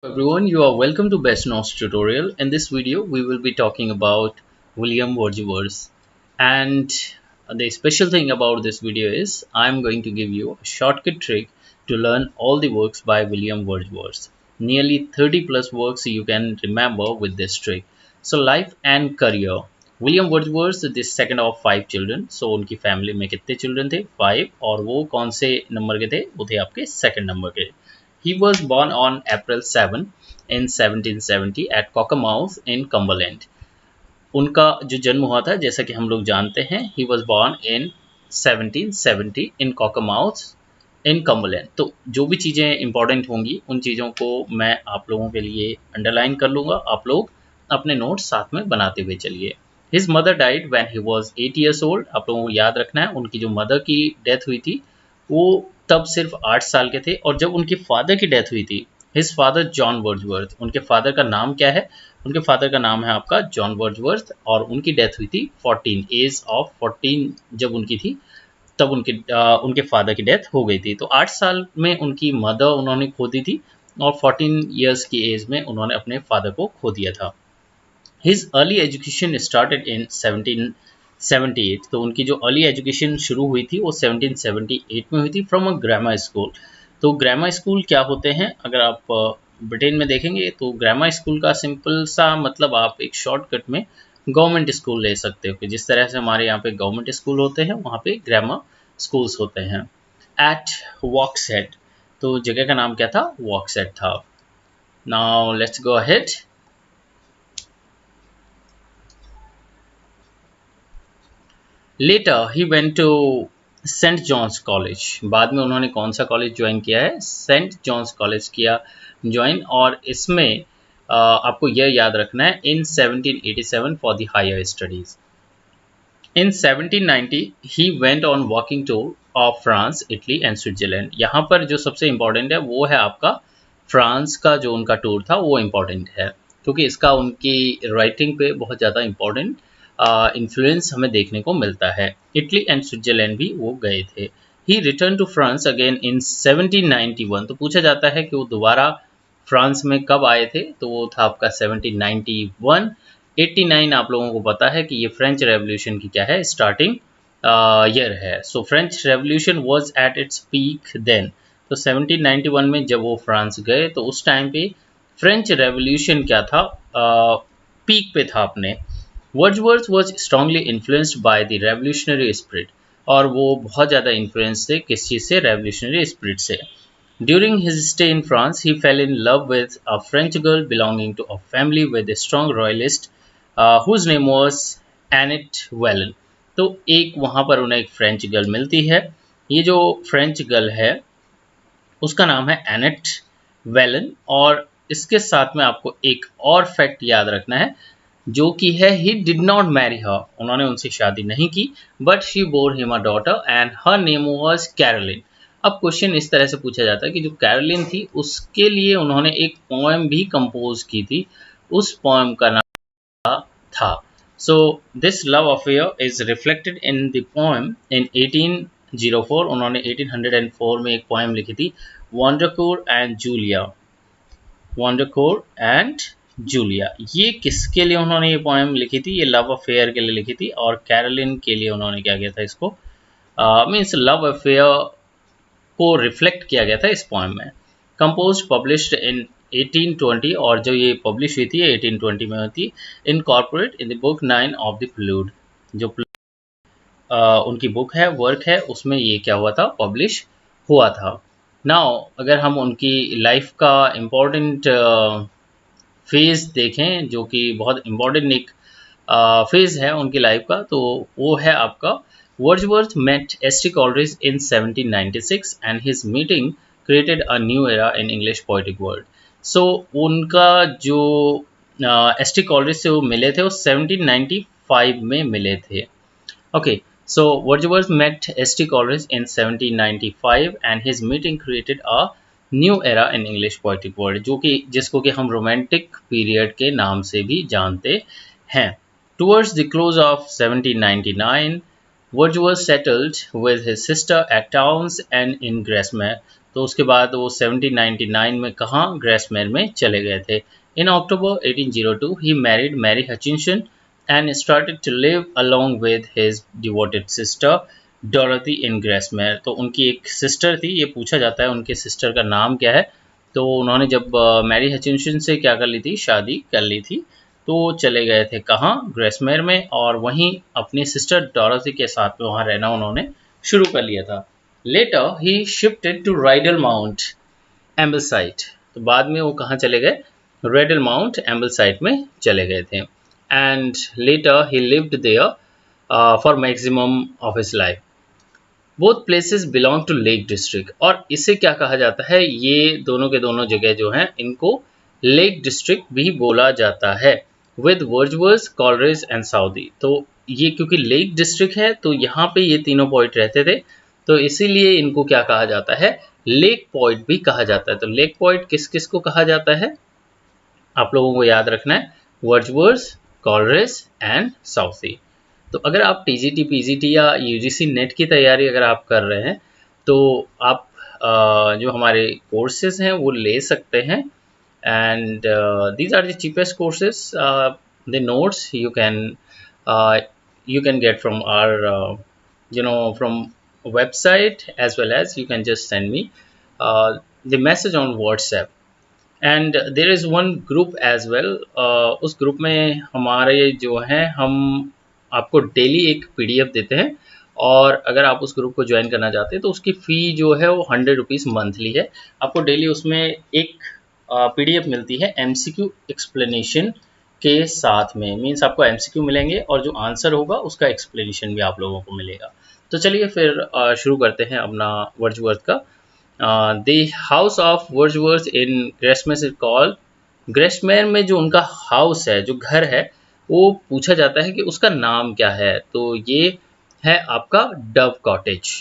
Everyone, you are welcome to Best Notes tutorial. In this video, we will be talking about William Wordsworth. And the special thing about this video is I'm going to give you a shortcut trick to learn all the works by William Wordsworth. Nearly 30 plus works you can remember with this trick. So life and career. William Wordsworth the second of five children. So उनकी family में कितने children थे? 5. और वो कौन से number के थे? वो थे आपके सेकंड नंबर के. He was born on April 7 in 1770 at Cockermouth in Cumberland. उनका जो जन्म हुआ था, जैसा कि हम लोग जानते हैं, he was born in 1770 in Cockermouth in Cumberland. तो जो भी चीज़ें इंपॉर्टेंट होंगी उन चीज़ों को मैं आप लोगों के लिए अंडरलाइन कर लूँगा. आप लोग अपने नोट्स साथ में बनाते हुए चलिए. His mother died when he was 8 years old. आप लोगों को याद रखना है, उनकी जो मदर की डेथ हुई थी वो तब सिर्फ 8 साल के थे. और जब उनके फादर की डेथ हुई थी, हिज फादर जॉन वर्ड्सवर्थ, उनके फादर का नाम क्या है? उनके फादर का नाम है आपका जॉन वर्ड्सवर्थ. और उनकी डेथ हुई थी 14, एज ऑफ 14 जब उनकी थी तब उनके फादर की डेथ हो गई थी. तो 8 साल में उनकी मदर उन्होंने खो दी थी और 14 ईयर्स की एज में उन्होंने अपने फादर को खो दिया था. His early education started in 1778. तो उनकी जो अर्ली एजुकेशन शुरू हुई थी वो 1778 में हुई थी फ्रॉम अ ग्रामर स्कूल. तो ग्रामर स्कूल क्या होते हैं? अगर आप ब्रिटेन में देखेंगे तो ग्रामर स्कूल का सिंपल सा मतलब आप एक शॉर्टकट में गवर्नमेंट स्कूल ले सकते हो कि जिस तरह से हमारे यहाँ पे गवर्नमेंट स्कूल होते हैं वहाँ पे ग्रामर स्कूल्स होते हैं. At Hawkshead. तो जगह का नाम क्या था? वॉक्सहेड था. Now let's go ahead. Later he went to saint John's college. बाद में उन्होंने कौन सा कॉलेज ज्वाइन किया है? सेंट जॉन्स कॉलेज किया ज्वाइन. और इसमें आपको यह याद रखना है in 1787 for the higher studies. In 1790 he went on walking tour of France, Italy and Switzerland. यहाँ पर जो सबसे इम्पोर्टेंट है वो है आपका फ्रांस का जो उनका टूर था वो इम्पोर्टेंट है क्योंकि इसका उनकी राइटिंग पे बहुत ज़्यादा इम्पोर्टेंट इन्फ्लुएंस हमें देखने को मिलता है. इटली एंड स्विट्जरलैंड भी वो गए थे. He return to France again in 1791. तो पूछा जाता है कि वो दोबारा फ्रांस में कब आए थे? तो वो था आपका 1791. 89 आप लोगों को पता है कि ये फ्रेंच रेवोल्यूशन की क्या है? स्टार्टिंग ईयर है. So French revolution was at its peak then. तो 1791 में जब वो फ्रांस गए तो उस टाइम पे फ्रेंच रेवोल्यूशन क्या था? पीक पे था अपने. Wordsworth was strongly influenced by the revolutionary spirit. और वो बहुत ज़्यादा इन्फ्लुएंस थे किस चीज़ से? रेवोल्यूशनरी स्पिरिट से. During his stay in France, he fell in love with a French girl belonging to a family with a strong royalist, whose name was Annette Wallon. तो एक वहाँ पर उन्हें एक फ्रेंच गर्ल मिलती है. ये जो फ्रेंच गर्ल है उसका नाम है एनेट वेलन. और इसके साथ में आपको एक और फैक्ट याद रखना है जो कि है he did not marry her. उन्होंने उनसे शादी नहीं की but she bore him a daughter and her name was Caroline. अब क्वेश्चन इस तरह से पूछा जाता है कि जो कैरोलिन थी उसके लिए उन्होंने एक पोएम भी कंपोज की थी. उस पोएम का नाम था. So this love affair is reflected in the poem in 1804. उन्होंने 1804 में एक पोएम लिखी थी Vaudracour and Julia. Vaudracour and Julia. ये किसके लिए उन्होंने ये पोएम लिखी थी? ये लव अफेयर के लिए लिखी थी. और कैरोलिन के लिए उन्होंने क्या किया था? इसको मीन्स लव अफेयर को रिफ्लेक्ट किया गया था इस पोएम में. Compose published in 1820. और जो ये पब्लिश हुई थी 1820 में होती incorporate in the book 9 of the prelude. जो उनकी बुक है, वर्क है, उसमें ये क्या हुआ था? पब्लिश हुआ था. नाउ अगर हम उनकी लाइफ का इम्पोर्टेंट फेज देखें जो कि बहुत इम्पोर्टेंट एक फेज है उनकी लाइफ का, तो वो है आपका Wordsworth met S T. Coleridge in 1796 and his meeting created a new era in English poetic world. So उनका जो एस.टी. कॉलरिज से वो मिले थे वो 1795 में मिले थे. Okay. So Wordsworth met S.T. Coleridge in 1795 and his meeting created a new era in English poetic world, जो कि जिसको कि हम रोमांटिक पीरियड के नाम से भी जानते हैं. Towards the close of 1799, Wordsworth settled with his sister at Towns and in Grasmere. तो उसके बाद वो 1799 में कहाँ, ग्रेसमेर में चले गए थे। In October 1802 he married Mary Hutchinson and started to live along with his devoted sister Dorothy in Grasmere. तो उनकी एक सिस्टर थी, ये पूछा जाता है उनके सिस्टर का नाम क्या है। तो उन्होंने जब मैरी हचिंसन से क्या कर ली थी, शादी कर ली थी, तो चले गए थे कहाँ, ग्रेसमेर में, और वहीं अपनी सिस्टर डोरथी के साथ में वहाँ रहना उन्होंने शुरू कर लिया था। Later he shifted to Rydal Mount Ambleside. तो बाद में वो कहाँ चले गए, राइडल माउंट एम्बलसाइट में चले गए थे। And later he lived there for maximum of his life. Both places belong to Lake District. और इसे क्या कहा जाता है, ये दोनों के दोनों जगह जो हैं इनको लेक डिस्ट्रिक्ट भी बोला जाता है। With Wordsworth, Coleridge and Southey. तो ये क्योंकि लेक डिस्ट्रिक्ट है तो यहाँ पे ये तीनों पॉइंट रहते थे, तो इसीलिए इनको क्या कहा जाता है, लेक पॉइंट भी कहा जाता है। तो लेक पॉइंट किस किस को कहा जाता है, आप लोगों को याद रखना है, वर्ड्सवर्थ, कॉलरिज एंड साउदी। तो अगर आप टीजीटी, पीजीटी या यूजीसी नेट की तैयारी अगर आप कर रहे हैं तो आप जो हमारे कोर्सेज हैं वो ले सकते हैं। And these are the cheapest courses, the notes you can get from our from website, as well as you can just send me the message on WhatsApp. And there is one group as well. उस group में हमारे जो हैं, हम आपको daily एक PDF देते हैं, और अगर आप उस ग्रुप को ज्वाइन करना चाहते हैं तो उसकी फ़ी जो है वो 100 रुपीज़ मंथली है। आपको डेली उसमें एक PDF मिलती है MCQ एक्सप्लेनेशन के साथ में, मीन्स आपको MCQ मिलेंगे और जो आंसर होगा उसका एक्सप्लेनेशन भी आप लोगों को मिलेगा। तो चलिए फिर शुरू करते हैं अपना वर्ड्सवर्थ का। The house of Wordsworth in Grasmere is called, ग्रेसमेर में जो उनका हाउस है, जो घर है, वो पूछा जाता है कि उसका नाम क्या है। तो ये है आपका Dove cottage.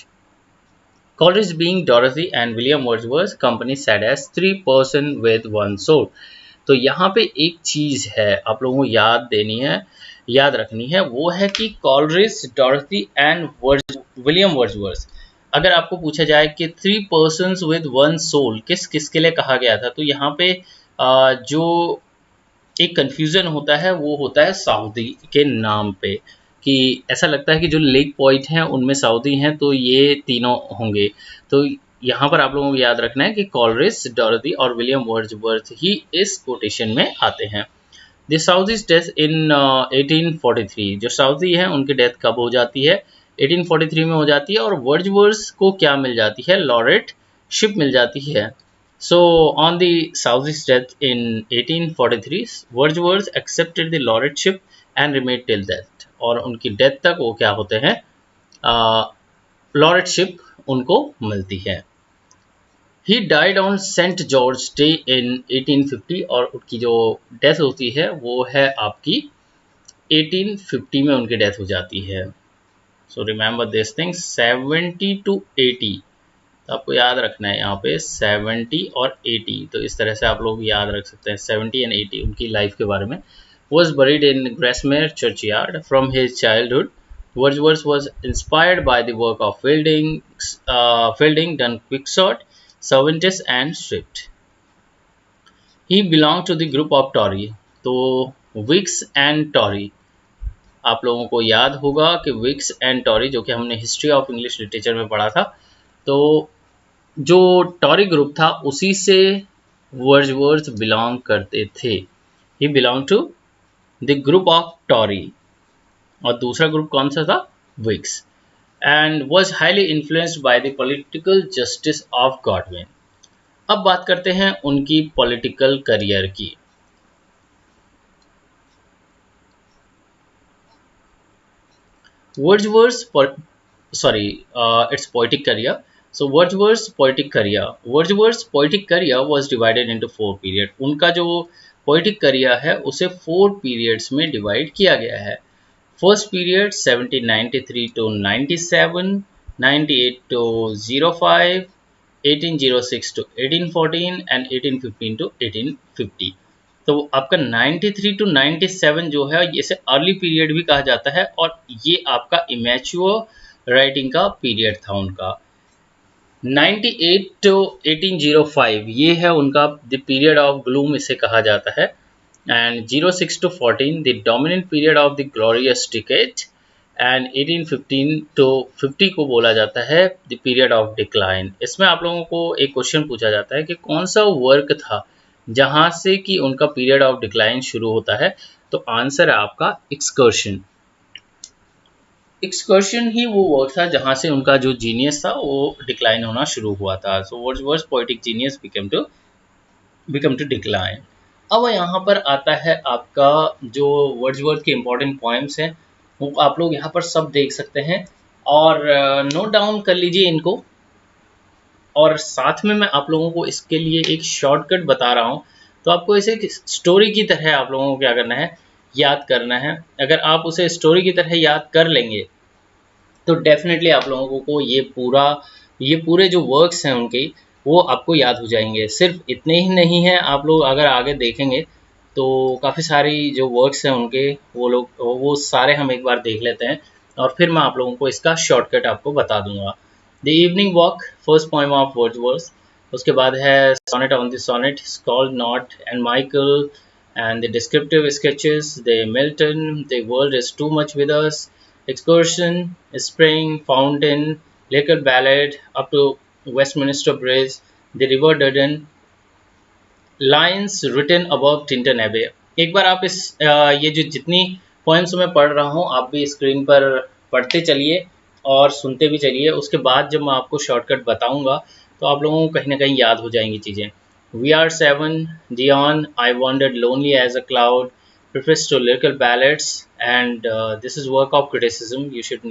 Coleridge being Dorothy and William Wordsworth company said as 3 person with 1 soul। तो यहाँ पे एक चीज है आप लोगों को याद देनी है, याद रखनी है, वो है कि Coleridge, Dorothy and William Wordsworth. अगर आपको पूछा जाए कि 3 persons with 1 soul किस किस के लिए कहा गया था, तो यहाँ पे जो एक कंफ्यूजन होता है वो होता है सऊदी के नाम पे, कि ऐसा लगता है कि जो लेक पॉइंट हैं उनमें सऊदी हैं, तो ये तीनों होंगे। तो यहाँ पर आप लोगों को याद रखना है कि कॉलरिज, डॉरथी और विलियम वर्ड्सवर्थ ही इस कोटेशन में आते हैं। The साउदीज death in 1843। जो साउदी है उनकी डेथ कब हो जाती है, 1843 में हो जाती है। और वर्ड्सवर्थ को क्या मिल जाती है, लॉरेट शिप मिल जाती है। So on the साउदीज death in 1843 Wordsworth accepted the laureate ship and remade till death. और उनकी डेथ तक वो क्या होते हैं, लॉरेट शिप उनको मिलती है। He died on saint George day in 1850। और उनकी जो डेथ होती है वो है आपकी 1850 में उनकी डेथ हो जाती है। So remember this thing, 70 to 80। तो आपको याद रखना है यहाँ पे 70 और 80। तो इस तरह से आप लोग याद रख सकते हैं 70 and 80 उनकी लाइफ के बारे में। Was buried in Grasmere churchyard. From his childhood, Wordsworth was inspired by the work of Fielding, Dun Quixote, Cervantes and Swift. He belonged to the group of Tory. तो विक्स एंड टॉरी, आप लोगों को याद होगा कि विक्स एंड टॉरी जो कि हमने हिस्ट्री ऑफ इंग्लिश लिटरेचर में पढ़ा था, तो जो टॉरी ग्रुप था उसी से वर्ड्सवर्थ बिलोंग करते थे। He belong to the group of Tory. और दूसरा ग्रुप कौन सा था, Whigs. And was highly influenced by the political justice of Godwin. अब बात करते हैं उनकी पॉलिटिकल करियर की। Wordsworth's its poetic career. So Wordsworth's poetic career was divided into 4 period. उनका जो poetic career है उसे 4 periods में divide किया गया है। First period 1793 to 97, 98 to 05, 1806 to 1814 and 1815 to 1850। तो आपका 93 to 97 जो है इसे अर्ली पीरियड भी कहा जाता है, और ये आपका इमेच्योर राइटिंग का पीरियड था उनका। 98 to 1805 ये है उनका द पीरियड ऑफ ग्लूम इसे कहा जाता है। And 06 to 14 the dominant period of the glorious decade. And 1815 to 50 को बोला जाता है द पीरियड ऑफ डिक्लाइन। इसमें आप लोगों को एक क्वेश्चन पूछा जाता है कि कौन सा वर्क था जहां से कि उनका पीरियड ऑफ डिक्लाइन शुरू होता है। तो आंसर है आपका एक्सकर्शन। एक्सकर्शन ही वो वर्क था जहां से उनका जो जीनियस था वो डिक्लाइन होना शुरू हुआ था। So Wordsworth poetic genius become to decline. अब यहाँ पर आता है आपका जो वर्ड्सवर्थ के इंपॉर्टेंट पॉइम्स हैं वो आप लोग यहाँ पर सब देख सकते हैं और नोट डाउन कर लीजिए इनको। और साथ में मैं आप लोगों को इसके लिए एक शॉर्टकट बता रहा हूँ। तो आपको इसे स्टोरी की तरह आप लोगों को क्या करना है, याद करना है। अगर आप उसे स्टोरी की तरह याद कर लेंगे तो डेफिनेटली आप लोगों को ये पूरे जो वर्क्स हैं उनके वो आपको याद हो जाएंगे। सिर्फ इतने ही नहीं है, आप लोग अगर आगे देखेंगे तो काफ़ी सारी जो वर्क्स हैं उनके वो सारे हम एक बार देख लेते हैं और फिर मैं आप लोगों को इसका शॉर्टकट आपको बता दूंगा। The evening walk first poem of Wordsworth. उसके बाद है sonnet on the sonnet, scold not and Michael and the descriptive sketches, the Milton, the world is too much with us, excursion, spring, fountain, lyrical ballad up to Westminster Bridge, the river Dudden, lines written above Tinton Abbey। एक बार आप ये जो जितनी poems मैं पढ़ रहा हूँ आप भी स्क्रीन पर पढ़ते चलिए और सुनते भी चलिए। उसके बाद जब मैं आपको शॉर्टकट बताऊंगा तो आप लोगों को कहीं ना कहीं याद हो जाएंगी चीज़ें। We are seven, Dion, I wandered lonely as a cloud, preface to lyrical ballads, and this is work of criticism, you should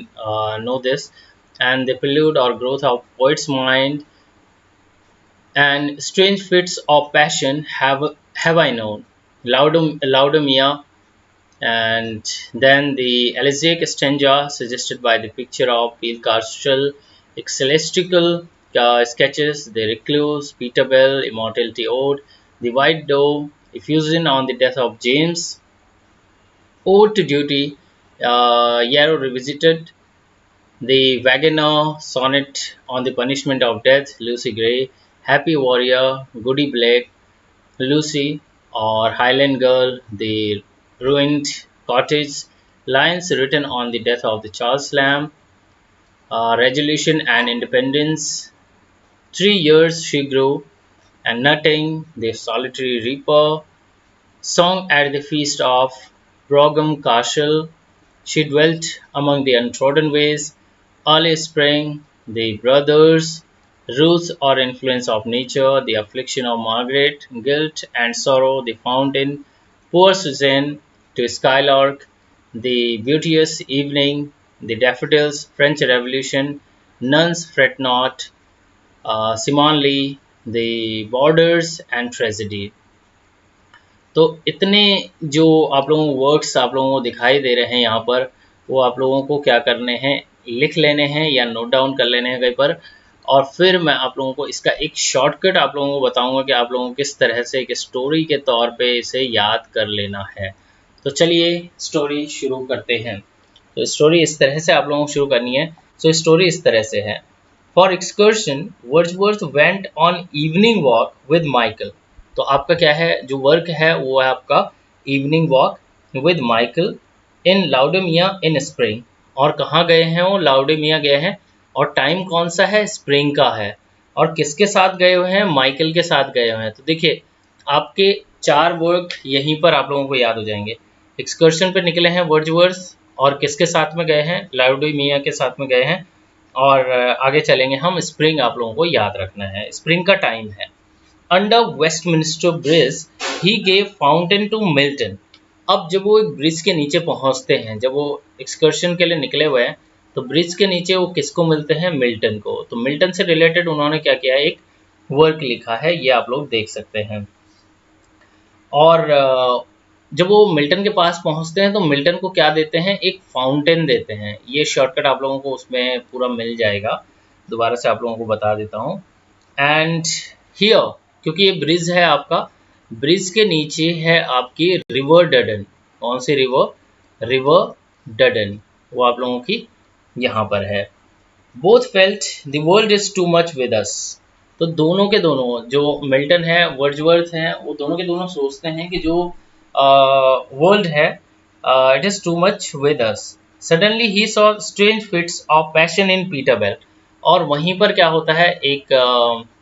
know this, and the prelude or growth of poet's mind, and strange fits of passion have I known, Laudamia, and then the elegiac stanza suggested by the picture of Peel Castle, ecclesiastical sketches, the recluse, Peter Bell, immortality ode, the white dove, effusion on the death of James, ode to duty, Yarrow revisited, the Wagoner sonnet on the punishment of death, Lucy Gray, Happy Warrior, Goody Blake, Lucy or Highland Girl, the ruined cottage, lines written on the death of the Charles Lamb, resolution and independence, 3 years she grew, and nutting, the solitary reaper, song at the feast of Brougham Castle, she dwelt among the untrodden ways, early spring, the brothers, Ruth or influence of nature, the affliction of Margaret, guilt and sorrow, the fountain, poor Suzanne, to skylark, the beauteous evening, the daffodils, French Revolution, nuns fret not, Simon Lee, the borders and tragedy। तो इतने जो आप लोगों को words आप लोगों को दिखाई दे रहे हैं यहाँ पर वो आप लोगों को क्या करने हैं, लिख लेने हैं या नोट डाउन कर लेने हैं कहीं पर। और फिर मैं आप लोगों को इसका एक शॉर्टकट आप लोगों को बताऊंगा कि आप लोगों को किस तरह से एक स्टोरी के तौर पे इसे याद कर लेना है। तो चलिए स्टोरी शुरू करते हैं। तो स्टोरी इस तरह से आप लोगों को शुरू करनी है। सो स्टोरी इस तरह से है। For excursion Wordsworth went on evening walk with Michael. तो आपका क्या है, जो वर्क है वो है आपका evening walk with Michael in Laodamia in spring. और कहाँ गए हैं वो, लाउडेमिया गए हैं। और टाइम कौन सा है, स्प्रिंग का है। और किसके साथ गए हुए हैं, माइकल के साथ गए हुए हैं। तो देखिए आपके 4 वर्क यहीं पर आप लोगों को याद हो जाएंगे। एक्सकर्शन पे निकले हैं वर्ड्सवर्थ और किसके साथ में गए हैं, लाउडेमिया के साथ में गए हैं। और आगे चलेंगे हम, स्प्रिंग आप लोगों को याद रखना है, स्प्रिंग का टाइम है। Under Westminster Bridge he gave fountain to Milton. अब जब वो एक ब्रिज के नीचे पहुंचते हैं, जब वो एक्सकर्शन के लिए निकले हुए हैं तो ब्रिज के नीचे वो किसको मिलते हैं, मिल्टन को। तो मिल्टन से रिलेटेड उन्होंने क्या किया है, एक वर्क लिखा है, ये आप लोग देख सकते हैं। और जब वो मिल्टन के पास पहुंचते हैं तो मिल्टन को क्या देते हैं, एक फाउंटेन देते हैं। ये शॉर्टकट आप लोगों को उसमें पूरा मिल जाएगा, दोबारा से आप लोगों को बता देता हूँ। एंड हियर, क्योंकि ये ब्रिज है आपका, ब्रिज के नीचे है आपकी रिवर डडन। कौन सी रिवर, रिवर डडन, वो आप लोगों की यहाँ पर है। Both felt the world is too much with अस। तो दोनों के दोनों, जो मिल्टन है, वर्ड्सवर्थ हैं, वो दोनों के दोनों सोचते हैं कि जो वर्ल्ड है, it is too much with us. Suddenly he saw strange fits of passion in Peter Bell. और वहीं पर क्या होता है, एक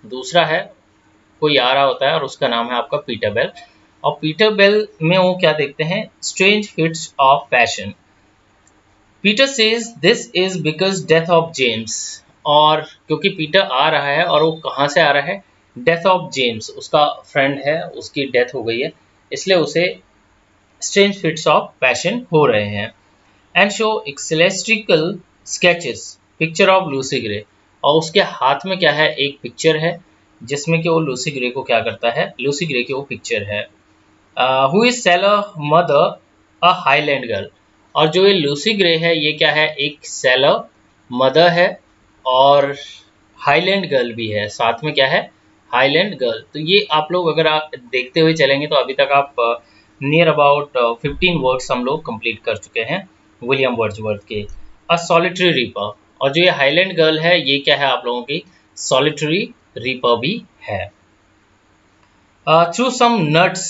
दूसरा है, कोई आ रहा होता है और उसका नाम है आपका पीटर बेल। और पीटर बेल में वो क्या देखते हैं, strange fits of passion. Peter says this is because death of James. और क्योंकि पीटर आ रहा है, और वो कहाँ से आ रहा है, डेथ ऑफ जेम्स, उसका फ्रेंड है, उसकी डेथ हो गई है, इसलिए उसे स्ट्रेंज फिट्स ऑफ पैशन हो रहे हैं। एंड शो एक्सेलेस्ट्रिकल sketches picture of Lucy Gray. और उसके हाथ में क्या है, एक पिक्चर है जिसमें कि वो लूसी ग्रे को क्या करता है, लूसी ग्रे की वो पिक्चर है। Who is seller mother a highland girl. और जो ये लूसी ग्रे है, ये क्या है, एक सेलर मदर है और हाईलैंड गर्ल भी है, साथ में क्या है, हाईलैंड गर्ल। तो ये आप लोग अगर आप देखते हुए चलेंगे तो अभी तक आप नियर अबाउट 15 वर्ड्स हम लोग कंप्लीट कर चुके हैं विलियम वर्ड्सवर्थ के। अ सॉलिटरी रीपर। और जो ये हाईलैंड गर्ल है, ये क्या है आप लोगों की, सॉलिटरी रीपर भी है। Through some nuts.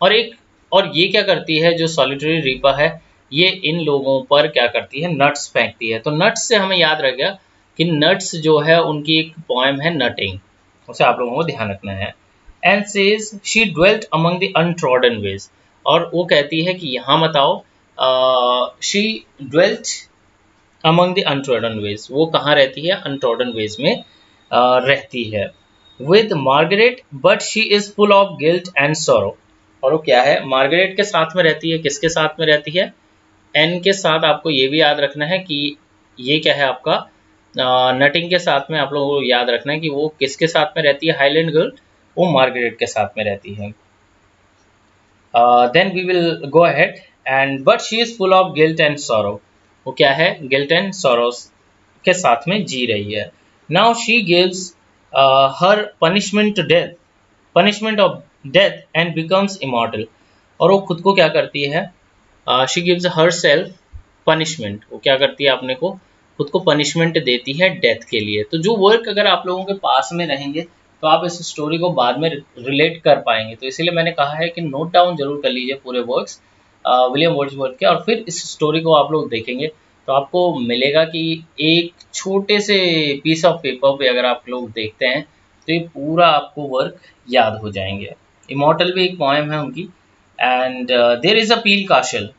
और ये क्या करती है, जो सॉलिटरी रीपर है, ये इन लोगों पर क्या करती है, नट्स फेंकती है। तो नट्स से हमें याद रह गया कि नट्स जो है उनकी एक पोएम है नटिंग, उसे आप लोगों को ध्यान रखना है। And says she dwelt among the untrodden ways. और वो कहती है कि यहाँ मत आओ, she dwelt among the untrodden ways, वो कहाँ रहती है, अनट्रॉडन वेज में रहती है। With Margaret but she is full of guilt and sorrow. और वो क्या है, मार्गरेट के साथ में रहती है, किसके साथ में रहती है, एन के साथ। आपको ये भी याद रखना है कि ये क्या है आपका, नटिंग के साथ में आप लोगों को याद रखना है कि वो किसके साथ में रहती है, हाईलैंड गर्ल, वो मार्गरेट के साथ में रहती है। Then we will go ahead and but she is full of guilt and sorrow. वो क्या है, गिल्ट एंड सॉरोस के साथ में जी रही है। Now she gives her punishment to death, punishment of death and becomes immortal. और वो खुद को क्या करती है, she gives herself punishment, वो क्या करती है, अपने को खुद को पनिशमेंट देती है डेथ के लिए। तो जो वर्क अगर आप लोगों के पास में रहेंगे तो आप इस स्टोरी को बाद में रिलेट कर पाएंगे। तो इसीलिए मैंने कहा है कि नोट डाउन जरूर कर लीजिए पूरे वर्क्स विलियम वर्ड्सवर्थ के, और फिर इस स्टोरी को आप लोग देखेंगे तो आपको मिलेगा कि एक छोटे से पीस ऑफ पेपर पे अगर आप लोग देखते हैं तो ये पूरा आपको वर्क याद हो जाएंगे। इमॉर्टल भी एक पोएम है उनकी। एंड देयर इज अ पील काशल।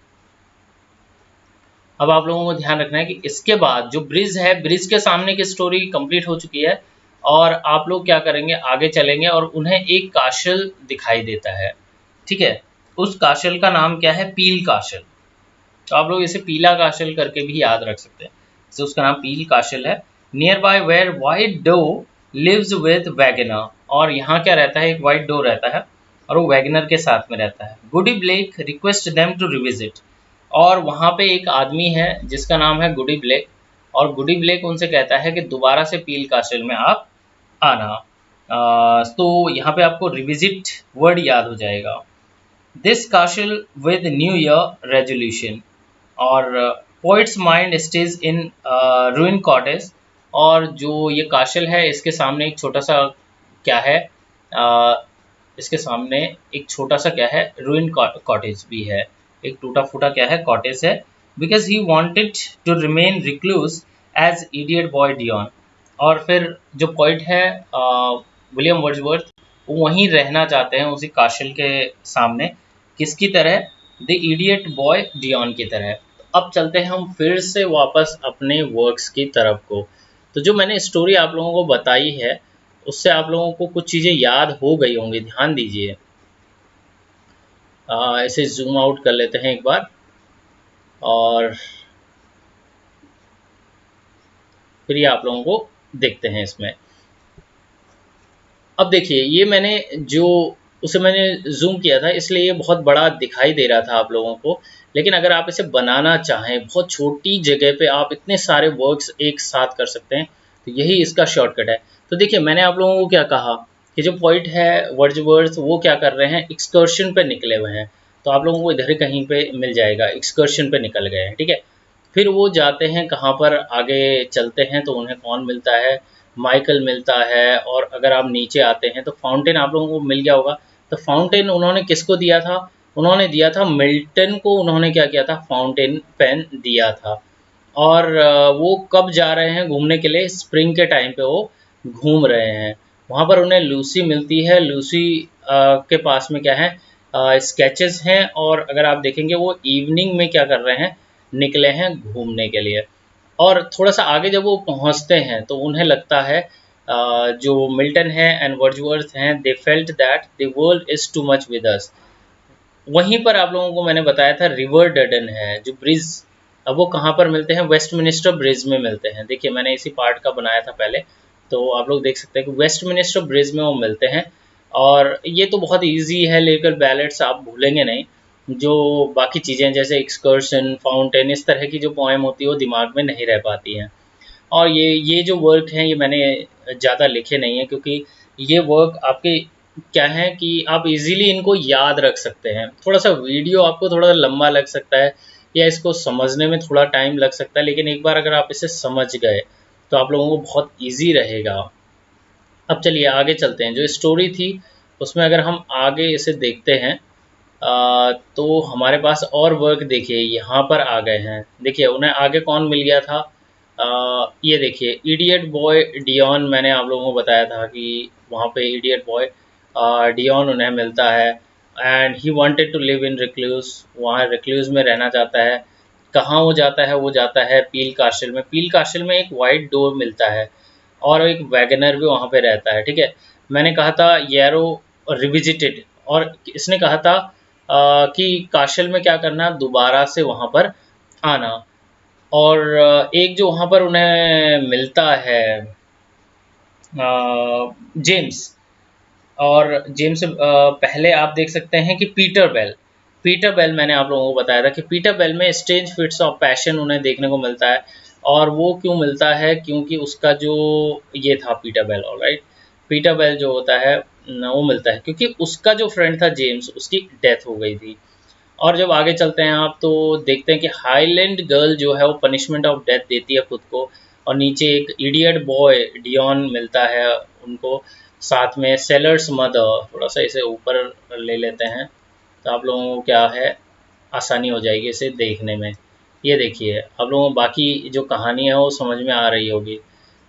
अब आप लोगों को ध्यान रखना है कि इसके बाद जो ब्रिज है, ब्रिज के सामने की स्टोरी कंप्लीट हो चुकी है, और आप लोग क्या करेंगे, आगे चलेंगे और उन्हें एक काशल दिखाई देता है। ठीक है, उस काशल का नाम क्या है, पील काशल। तो आप लोग इसे पीला काशल करके भी याद रख सकते हैं, तो उसका नाम पील काशल है। Near by where white doe lives with Wagner. और यहाँ क्या रहता है, एक वाइट डो रहता है और वो वैगनर के साथ में रहता है। Goody Blake request them to revisit. और वहाँ पे एक आदमी है जिसका नाम है गुडी ब्लेक, और गुडी ब्लेक उनसे कहता है कि दोबारा से पील काशल में आप आना। तो यहाँ पे आपको रिविजिट वर्ड याद हो जाएगा। This castle with new year resolution. और poet's mind stage in ruin cottage. और जो ये काशल है, इसके सामने एक छोटा सा क्या है, इसके सामने एक छोटा सा क्या है, रूइन कॉटेज भी है, एक टूटा फूटा क्या है, कॉटेज है। Because he wanted to remain recluse as idiot boy Dion. और फिर जो पोइट है विलियम वर्ड्सवर्थ, वो वहीं रहना चाहते हैं उसी काशल के सामने, किसकी तरह, द इडियट बॉय डियॉन की तरह। अब चलते हैं हम फिर से वापस अपने वर्क्स की तरफ को। तो जो मैंने स्टोरी आप लोगों को बताई है उससे आप लोगों को कुछ चीज़ें याद हो गई होंगी, ध्यान दीजिए। इसे जूम आउट कर लेते हैं एक बार, और फिर ये आप लोगों को देखते हैं इसमें। अब देखिए, ये मैंने जो उसे मैंने जूम किया था इसलिए ये बहुत बड़ा दिखाई दे रहा था आप लोगों को, लेकिन अगर आप इसे बनाना चाहें बहुत छोटी जगह पे आप इतने सारे वर्क्स एक साथ कर सकते हैं, तो यही इसका शॉर्टकट है। तो देखिए, मैंने आप लोगों को क्या कहा कि जो पोइट है वर्ड्सवर्थ, वो क्या कर रहे हैं, एक्सकर्शन पे निकले हुए हैं। तो आप लोगों को इधर कहीं पे मिल जाएगा, एक्सकर्शन पे निकल गए हैं। ठीक है, फिर वो जाते हैं कहाँ पर, आगे चलते हैं तो उन्हें कौन मिलता है, माइकल मिलता है। और अगर आप नीचे आते हैं तो फाउंटेन आप लोगों को मिल गया होगा। तो फाउंटेन उन्होंने किसको दिया था, उन्होंने दिया था मिल्टन को। उन्होंने क्या किया था, फाउंटेन पेन दिया था। और वो कब जा रहे हैं घूमने के लिए, स्प्रिंग के टाइम पे वो घूम रहे हैं। वहाँ पर उन्हें लूसी मिलती है। लूसी के पास में क्या है, स्केचेस हैं। और अगर आप देखेंगे वो इवनिंग में क्या कर रहे हैं, निकले हैं घूमने के लिए। और थोड़ा सा आगे जब वो पहुँचते हैं तो उन्हें लगता है, जो मिल्टन है एंड वर्ड्सवर्थ हैं, they felt that the world is to much with अस। वहीं पर आप लोगों को मैंने बताया था रिवर डडन है जो ब्रिज। अब वो कहाँ पर मिलते हैं, वेस्टमिनिस्टर ब्रिज में मिलते हैं। देखिए मैंने इसी पार्ट का बनाया था पहले, तो आप लोग देख सकते हैं कि वेस्टमिनिस्टर ब्रिज में वो मिलते हैं। और ये तो बहुत इजी है, लिरिकल बैलेट्स आप भूलेंगे नहीं। जो बाकी चीज़ें जैसे एक्सकर्शन, फाउंटेन, इस तरह की जो पोएम होती है वो दिमाग में नहीं रह पाती हैं। और ये जो वर्क हैं ये मैंने ज़्यादा लिखे नहीं हैं, क्योंकि ये वर्क आपके क्या है कि आप इजीली इनको याद रख सकते हैं। थोड़ा सा वीडियो आपको थोड़ा लंबा लग सकता है या इसको समझने में थोड़ा टाइम लग सकता है, लेकिन एक बार अगर आप इसे समझ गए तो आप लोगों को बहुत ईजी रहेगा। अब चलिए आगे चलते हैं। जो स्टोरी थी उसमें अगर हम आगे इसे देखते हैं, तो हमारे पास और वर्क देखिए यहाँ पर आ गए हैं। देखिए उन्हें आगे कौन मिल गया था, ये देखिए इडियट बॉय डियॉन। मैंने आप लोगों को बताया था कि वहाँ पे इडियट बॉय डियॉन उन्हें मिलता है। And he wanted to live in recluse, वहाँ रिक्लूज में रहना चाहता है। कहाँ वो जाता है, वो जाता है पील कास्टल में। पील कास्टल में एक वाइट डोर मिलता है और एक वैगनर भी वहाँ पे रहता है। ठीक है, मैंने कहा था येरो रिविजिटेड, और इसने कहा था कि काशल में क्या करना, दोबारा से वहाँ पर आना। और एक जो वहाँ पर उन्हें मिलता है जेम्स, और जेम्स से पहले आप देख सकते हैं कि पीटर बेल। पीटर बेल मैंने आप लोगों को बताया था कि पीटर बेल में स्ट्रेंज फिट्स ऑफ पैशन उन्हें देखने को मिलता है। और वो क्यों मिलता है, क्योंकि उसका जो ये था Peter Bell, alright, Peter Bell जो होता है वो मिलता है क्योंकि उसका जो फ्रेंड था जेम्स, उसकी डेथ हो गई थी। और जब आगे चलते हैं आप तो देखते हैं कि हाईलैंड गर्ल जो है वो पनिशमेंट ऑफ डेथ देती है खुद को। और नीचे एक इडियट बॉय डियॉन मिलता है उनको, साथ में सेलर्स मदर। थोड़ा सा इसे ऊपर ले लेते हैं तो आप लोगों को क्या है, आसानी हो जाएगी इसे देखने में। ये देखिए आप लोगों को बाकी जो कहानी है वो समझ में आ रही होगी।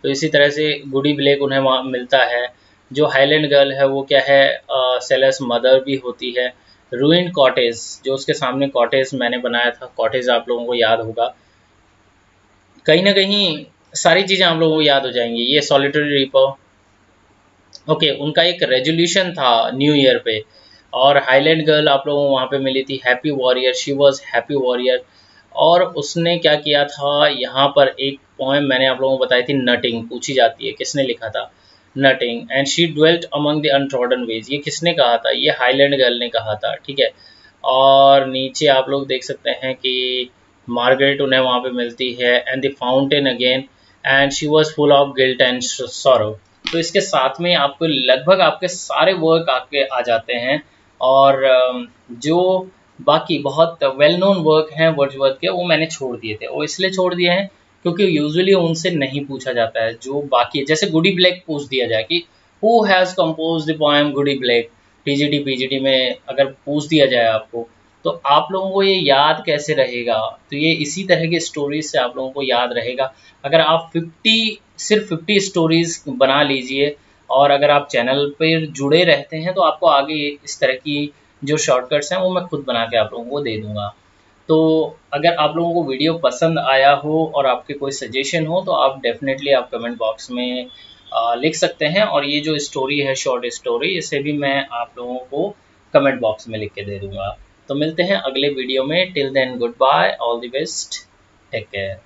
तो इसी तरह से गुडी ब्लेक उन्हें वहाँ मिलता है। जो हाईलैंड गर्ल है वो क्या है, सेलर्स मदर भी होती है। रूइंड कॉटेज, जो उसके सामने कॉटेज मैंने बनाया था, कॉटेज आप लोगों को याद होगा। कहीं ना कहीं सारी चीज़ें आप लोगों को याद हो जाएंगी। ये सॉलिटरी रिपर, ओके, उनका एक रेजोल्यूशन था न्यू ईयर पे। और हाईलैंड गर्ल आप लोगों को वहाँ पे मिली थी happy warrior, she was happy warrior. और उसने क्या किया था, यहाँ पर एक पोएम मैंने आप लोगों को बताई थी, नटिंग, पूछी जाती है किसने लिखा था, Nutting. And she dwelt among the untrodden ways, ये किसने कहा था, ये हाईलैंड गर्ल ने कहा था। ठीक है, और नीचे आप लोग देख सकते हैं कि मार्गरेट उन्हें वहाँ पे मिलती है, and the fountain again, and she was full of guilt and sorrow. तो इसके साथ में आपको लगभग आपके सारे वर्क आके आ जाते हैं। और जो बाकी बहुत वेल नोन वर्क हैं वर्ड्सवर्थ के, वो मैंने छोड़ दिए थे। वो इसलिए छोड़ दिए हैं क्योंकि यूजुअली उनसे नहीं पूछा जाता है। जो बाकी जैसे गुडी ब्लेक पूछ दिया जाए कि who has compose the poem Goody Blake, TGT PGT में अगर पूछ दिया जाए आपको, तो आप लोगों को ये याद कैसे रहेगा। तो ये इसी तरह की स्टोरीज से आप लोगों को याद रहेगा। अगर आप सिर्फ 50 स्टोरीज बना लीजिए, और अगर आप चैनल पर जुड़े रहते हैं तो आपको आगे इस तरह की जो शॉर्टकट्स हैं वो मैं खुद बना के आप लोगों को दे दूंगा। तो अगर आप लोगों को वीडियो पसंद आया हो और आपके कोई सजेशन हो तो आप डेफिनेटली आप कमेंट बॉक्स में लिख सकते हैं। और ये जो स्टोरी है, शॉर्ट स्टोरी, इसे भी मैं आप लोगों को कमेंट बॉक्स में लिख के दे दूंगा। तो मिलते हैं अगले वीडियो में। Till then good bye, all the best, take care.